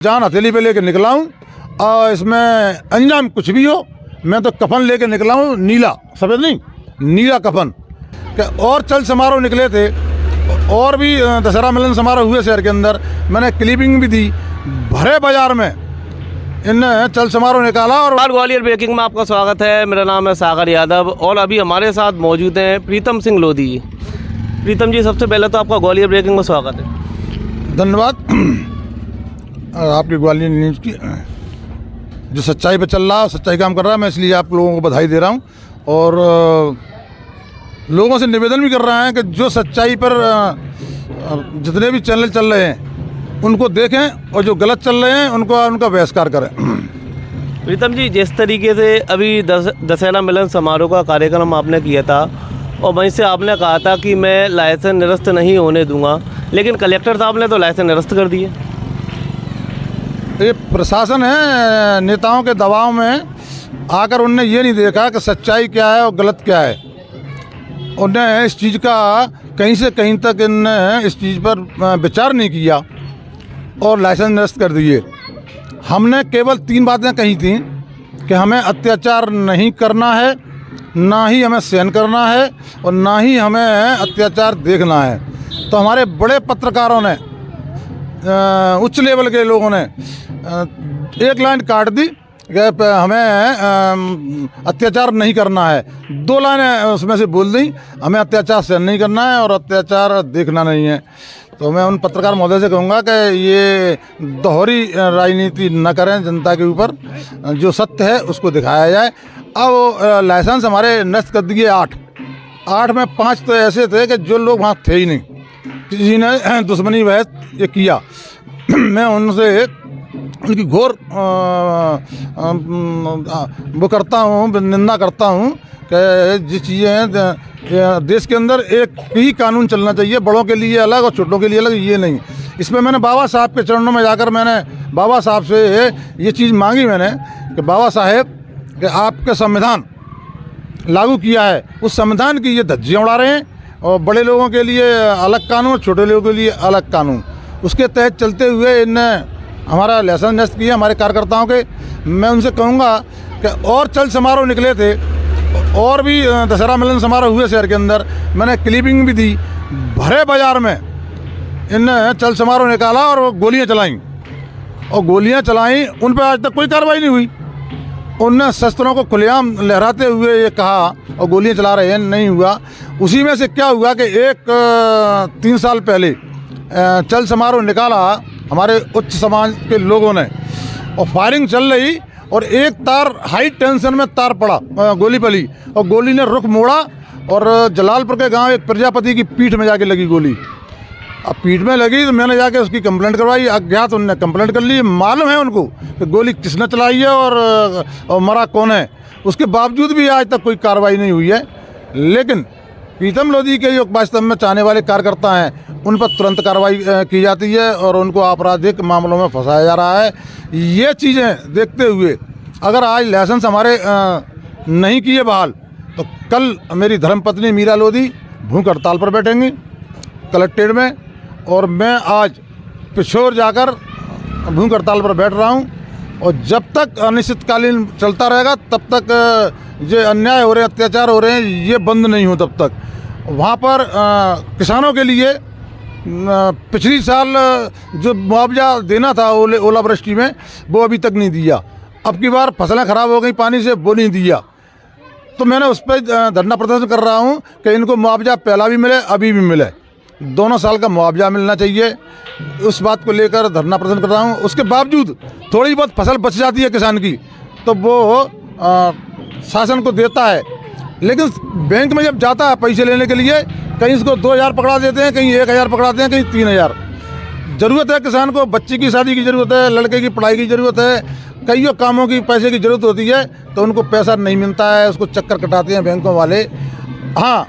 जान हथेली पे लेके निकला हूँ और इसमें अंजाम कुछ भी हो, मैं तो कफन लेके निकला हूँ, नीला, सफ़ेद नहीं, नीला कफन। और चल समारोह निकले थे और भी दशहरा मिलन समारोह हुए शहर के अंदर, मैंने क्लिपिंग भी दी, भरे बाजार में इन चल समारोह निकाला। और ग्वालियर ब्रेकिंग में आपका स्वागत है। मेरा नाम है सागर यादव और अभी हमारे साथ मौजूद हैं प्रीतम सिंह लोधी जी। प्रीतम जी, सबसे पहले तो आपका ग्वालियर ब्रेकिंग में स्वागत है। धन्यवाद। आपकी ग्वालियर न्यूज़ की जो सच्चाई पे चल रहा है, सच्चाई काम कर रहा है, मैं इसलिए आप लोगों को बधाई दे रहा हूँ और लोगों से निवेदन भी कर रहे हैं कि जो सच्चाई पर जितने भी चैनल चल रहे हैं उनको देखें और जो गलत चल रहे हैं उनका बहिष्कार करें। प्रीतम जी, जिस तरीके से अभी दशहरा मिलन समारोह का कार्यक्रम आपने किया था और वहीं से आपने कहा था कि मैं लाइसेंस निरस्त नहीं होने दूंगा, लेकिन कलेक्टर साहब ने तो लाइसेंस निरस्त कर दिए। ये प्रशासन है, नेताओं के दबाव में आकर उनने ये नहीं देखा कि सच्चाई क्या है और गलत क्या है। उन्हें इस चीज़ का कहीं से कहीं तक इनने इस चीज़ पर विचार नहीं किया और लाइसेंस निरस्त कर दिए। हमने केवल 3 बातें कही थी कि हमें अत्याचार नहीं करना है, ना ही हमें सहन करना है और ना ही हमें अत्याचार देखना है। तो हमारे बड़े पत्रकारों ने, उच्च लेवल के लोगों ने एक लाइन काट दी कि हमें अत्याचार नहीं करना है, 2 लाइनें उसमें से बोल दी, हमें अत्याचार सहन नहीं करना है और अत्याचार देखना नहीं है। तो मैं उन पत्रकार महोदय से कहूँगा कि ये दोहरी राजनीति न करें, जनता के ऊपर जो सत्य है उसको दिखाया जाए। अब लाइसेंस हमारे निरस्त कर दिए 8 में 5 तो ऐसे थे कि जो लोग वहाँ थे ही नहीं, किसी ने दुश्मनी बहस ये किया। मैं उनसे उनकी घोर वो करता हूँ, निंदा करता हूँ कि जिस चीज़ें देश के अंदर एक ही कानून चलना चाहिए, बड़ों के लिए अलग और छोटों के लिए अलग, ये नहीं। इसमें मैंने बाबा साहब के चरणों में जाकर मैंने बाबा साहब से ये चीज़ मांगी मैंने कि बाबा साहेब कि आपके संविधान लागू किया है, उस संविधान की ये धज्जियाँ उड़ा रहे हैं और बड़े लोगों के लिए अलग कानून, छोटे लोगों के लिए अलग कानून, उसके तहत चलते हुए इनने हमारा लाइसेंस निरस्त किया हमारे कार्यकर्ताओं के। मैं उनसे कहूँगा कि और चल समारोह निकले थे और भी दशहरा मिलन समारोह हुए शहर के अंदर, मैंने क्लिपिंग भी दी, भरे बाजार में इन चल समारोह निकाला और गोलियां चलाई उन पर आज तक कोई कार्रवाई नहीं हुई। उनने शस्त्रों को खुलेआम लहराते हुए ये कहा और गोलियां चला रहे हैं, नहीं हुआ। उसी में से क्या हुआ कि 3 साल पहले चल समारोह निकाला हमारे उच्च समाज के लोगों ने और फायरिंग चल रही और एक तार हाई टेंशन में तार पड़ा, गोली पली और गोली ने रुख मोड़ा और जलालपुर के गांव एक प्रजापति की पीठ में जाके लगी गोली। अब पीठ में लगी तो मैंने जाके उसकी कंप्लेंट करवाई, अज्ञात उनने कंप्लेंट कर ली। मालूम है उनको कि गोली किसने चलाई है और मरा कौन है, उसके बावजूद भी आज तक कोई कार्रवाई नहीं हुई है। लेकिन प्रीतम लोधी के जो वास्तव में चाहने वाले कार्यकर्ता हैं उन पर तुरंत कार्रवाई की जाती है और उनको आपराधिक मामलों में फंसाया जा रहा है। ये चीज़ें देखते हुए अगर आज लाइसेंस हमारे नहीं किए बहाल तो कल मेरी धर्मपत्नी मीरा लोधी भूख हड़ताल पर बैठेंगी कलेक्ट्रेट में और मैं आज पिछोर जाकर भूख हड़ताल पर बैठ रहा हूँ। और जब तक अनिश्चितकालीन चलता रहेगा तब तक जो अन्याय हो रहे हैं, अत्याचार हो रहे हैं, ये बंद नहीं हो तब तक। वहाँ पर किसानों के लिए पिछली साल जो मुआवजा देना था ओलावृष्टि में वो अभी तक नहीं दिया। अब की बार फसलें ख़राब हो गई पानी से, वो नहीं दिया। तो मैंने उस पर धरना प्रदर्शन कर रहा हूँ कि इनको मुआवजा पहला भी मिले, अभी भी मिले, दोनों साल का मुआवजा मिलना चाहिए। उस बात को लेकर धरना प्रदर्शन कर रहा हूँ। उसके बावजूद थोड़ी बहुत फसल बच जाती है किसान की तो वो शासन को देता है, लेकिन बैंक में जब जाता है पैसे लेने के लिए कहीं इसको 2000 पकड़ा देते हैं, कहीं 1000 पकड़ाते हैं, कहीं 3000। ज़रूरत है किसान को, बच्चे की शादी की ज़रूरत है, लड़के की पढ़ाई की ज़रूरत है, कई कामों की पैसे की ज़रूरत होती है तो उनको पैसा नहीं मिलता है, उसको चक्कर कटाते हैं बैंकों वाले। हाँ,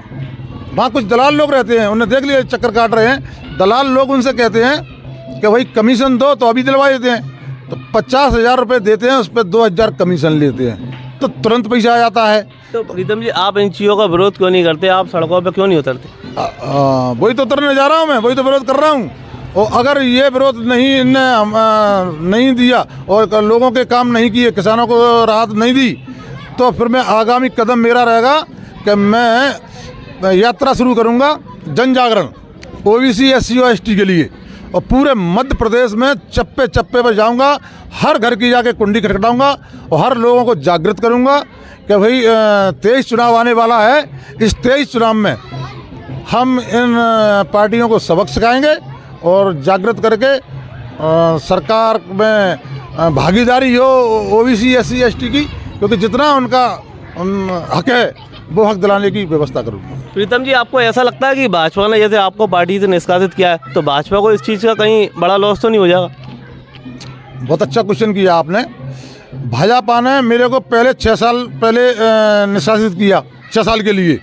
वहाँ कुछ दलाल लोग रहते हैं, उन्हें देख लिया चक्कर काट रहे हैं, दलाल लोग उनसे कहते हैं कि भाई कमीशन दो तो अभी दिलवा देते हैं, तो 50,000 रुपये देते हैं, उस पर 2000 कमीशन लेते हैं तो तुरंत पैसा आ जाता है। तो प्रीतम जी, आप इन चीज़ों का विरोध क्यों नहीं करते? आप सड़कों पर क्यों नहीं उतरते? वही तो उतरने जा रहा हूँ मैं, वही तो विरोध कर रहा हूँ और अगर ये विरोध नहीं नहीं दिया और लोगों के काम नहीं किए, किसानों को राहत नहीं दी, तो फिर मैं आगामी कदम मेरा रहेगा कि मैं यात्रा शुरू करूंगा जन जागरण ओबीसी एससी और एसटी के लिए, और पूरे मध्य प्रदेश में चप्पे चप्पे पर जाऊंगा, हर घर की जाके कुंडी खटखटाऊंगा और हर लोगों को जागृत करूंगा कि भाई 23 चुनाव आने वाला है। इस 23 चुनाव में हम इन पार्टियों को सबक सिखाएंगे और जागृत करके सरकार में भागीदारी हो ओबीसी एससी एसटी की, क्योंकि जितना उनका हक है वो हक दिलाने की व्यवस्था करूँगा। प्रीतम जी, आपको ऐसा लगता है कि भाजपा ने जैसे आपको पार्टी से निष्कासित किया है, तो भाजपा को इस चीज़ का कहीं बड़ा लॉस तो नहीं हो जाएगा? बहुत अच्छा क्वेश्चन किया आपने। भाजपा ने मेरे को पहले 6 साल पहले निष्कासित किया, 6 साल के लिए,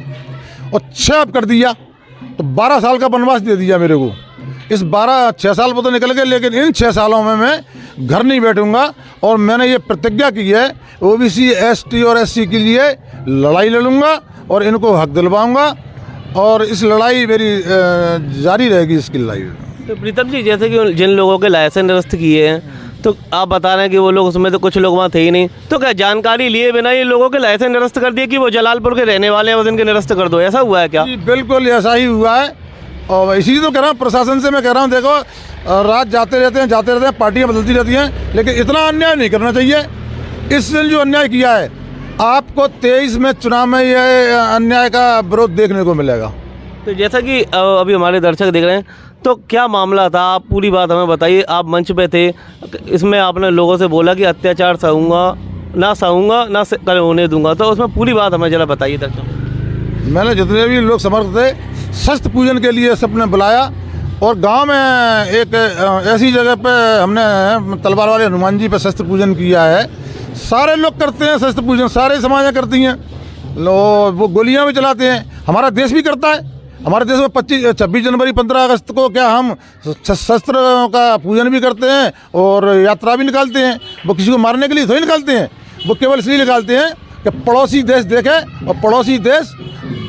और 6 अब कर दिया, तो 12 साल का वनवास दे दिया मेरे को। इस 6 साल पर तो निकल गए, लेकिन इन 6 सालों में मैं घर नहीं बैठूंगा और मैंने ये प्रतिज्ञा की है ओबीसी एसटी और एससी के लिए लड़ाई लड़ूंगा और इनको हक दिलवाऊंगा, और इस लड़ाई मेरी जारी रहेगी, इसकी लड़ाई। तो प्रीतम जी, जैसे कि जिन लोगों के लाइसेंस निरस्त किए हैं, तो आप बता रहे हैं कि वो लोग उसमें तो कुछ लोग वहाँ थे ही नहीं, तो क्या जानकारी लिए बिना ये लोगों के लाइसेंस निरस्त कर दिए कि वो जलालपुर के रहने वाले हैं, बस इनके निरस्त कर दो, ऐसा हुआ है क्या? जी बिल्कुल ऐसा ही हुआ है, और इसी तो कह रहा हूँ, प्रशासन से मैं कह रहा हूँ, देखो रात जाते रहते हैं, पार्टियाँ बदलती रहती हैं, लेकिन इतना अन्याय नहीं करना चाहिए। इसने जो अन्याय किया है, आपको 23 में चुनाव में ये अन्याय का विरोध देखने को मिलेगा। तो जैसा कि अभी हमारे दर्शक देख रहे हैं, तो क्या मामला था, आप पूरी बात हमें बताइए। आप मंच पे थे, इसमें आपने लोगों से बोला कि अत्याचार सहूँगा ना कल होने दूंगा, तो उसमें पूरी बात हमें जरा बताइए दर्शक। मैंने जितने भी लोग समर्थ थे, शस्त्र पूजन के लिए सबने बुलाया, और गांव में एक ऐसी जगह पे हमने तलवार वाले हनुमान जी पे शस्त्र पूजन किया है। सारे लोग करते हैं शस्त्र पूजन, सारे समाजें करती हैं, वो गोलियां भी चलाते हैं, हमारा देश भी करता है। हमारे देश में 26 जनवरी 15 अगस्त को क्या हम शस्त्र का पूजन भी करते हैं और यात्रा भी निकालते हैं। वो किसी को मारने के लिए थोड़ी निकालते हैं, वो केवल इसलिए निकालते हैं कि पड़ोसी देश देखे और पड़ोसी देश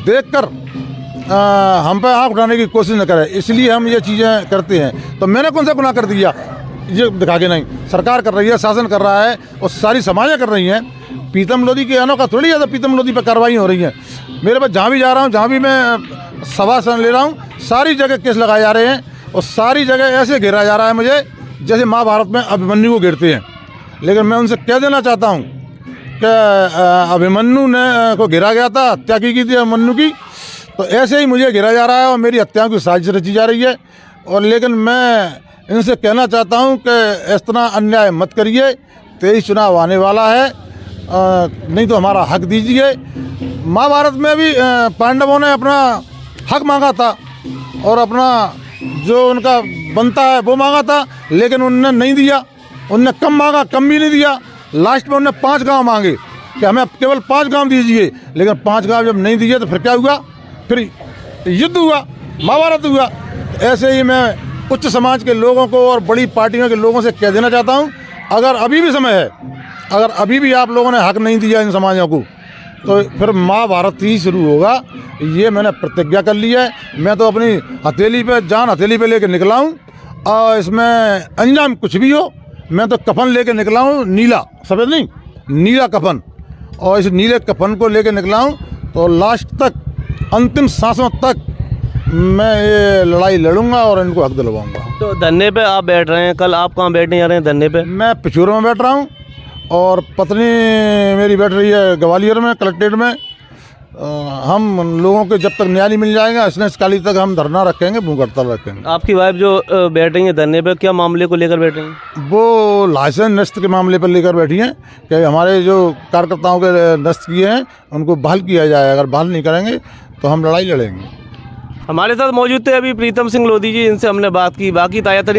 देखकर हम पे आँख उठाने की कोशिश न करे, इसलिए हम ये चीज़ें करते हैं। तो मैंने कौन सा गुनाह कर दिया ये दिखा के? नहीं, सरकार कर रही है, शासन कर रहा है और सारी समाजें कर रही हैं। प्रीतम लोधी के अनोखा थोड़ी ज़्यादा प्रीतम लोधी पर कार्रवाई हो रही है। मेरे पास जहाँ भी जा रहा हूँ, जहाँ भी मैं सभा ले रहा हूँ, सारी जगह केस लगाए जा रहे हैं और सारी जगह ऐसे घेरा जा रहा है मुझे जैसे महाभारत में अभिमन्यु को घेरते हैं। लेकिन मैं उनसे कह देना चाहता हूँ कि अभिमन्यु ने को घेरा गया था, हत्या की थी अभिमन्यु की, तो ऐसे ही मुझे घेरा जा रहा है और मेरी हत्याओं की साजिश रची जा रही है। और लेकिन मैं इनसे कहना चाहता हूं कि इस तरह अन्याय मत करिए, 23 चुनाव आने वाला है, नहीं तो हमारा हक दीजिए। महाभारत में भी पांडवों ने अपना हक मांगा था और अपना जो उनका बनता है वो मांगा था, लेकिन उनने नहीं दिया। उनने कम मांगा, कम भी नहीं दिया। लास्ट में उनने 5 गाँव मांगे कि हमें केवल 5 गाँव दीजिए, लेकिन 5 गाँव जब नहीं दिए तो फिर क्या हुआ? फिर युद्ध हुआ, महाभारत हुआ। ऐसे ही मैं उच्च समाज के लोगों को और बड़ी पार्टियों के लोगों से कह देना चाहता हूं, अगर अभी भी समय है, अगर अभी भी आप लोगों ने हक नहीं दिया इन समाजों को, तो फिर महाभारत ही शुरू होगा। ये मैंने प्रतिज्ञा कर ली है। मैं तो अपनी हथेली पे जान हथेली पे लेके निकला हूँ, और इसमें अंजाम कुछ भी हो, मैं तो कफन लेके निकला हूँ, नीला, सफ़ेद नहीं, नीला कफन, और इस नीले कफन को लेके निकला हूँ। तो लास्ट तक, अंतिम सांसों तक मैं ये लड़ाई लड़ूंगा और इनको हक दिलवाऊंगा। तो धरने पे आप बैठ रहे हैं, कल आप कहाँ बैठने जा रहे हैं धरने पे? मैं पिछोर में बैठ रहा हूँ और पत्नी मेरी बैठ रही है ग्वालियर में, कलेक्ट्रेट में। हम लोगों के जब तक न्याय नहीं मिल जाएगा अनिश्चितकाल तक हम धरना रखेंगे, भूख हड़ताल रखेंगे। आपकी वाइफ जो बैठ रही है धरने पे, क्या मामले को लेकर बैठ रही हैं? वो लाइसेंस नष्ट के मामले पर लेकर बैठी हैं कि हमारे जो कार्यकर्ताओं के नष्ट किए हैं उनको बहाल किया जाए। अगर बहाल नहीं करेंगे तो हम लड़ाई लड़ेंगे। हमारे साथ मौजूद थे अभी प्रीतम सिंह लोधी जी, इनसे हमने बात की। बाकी ताजा तरीन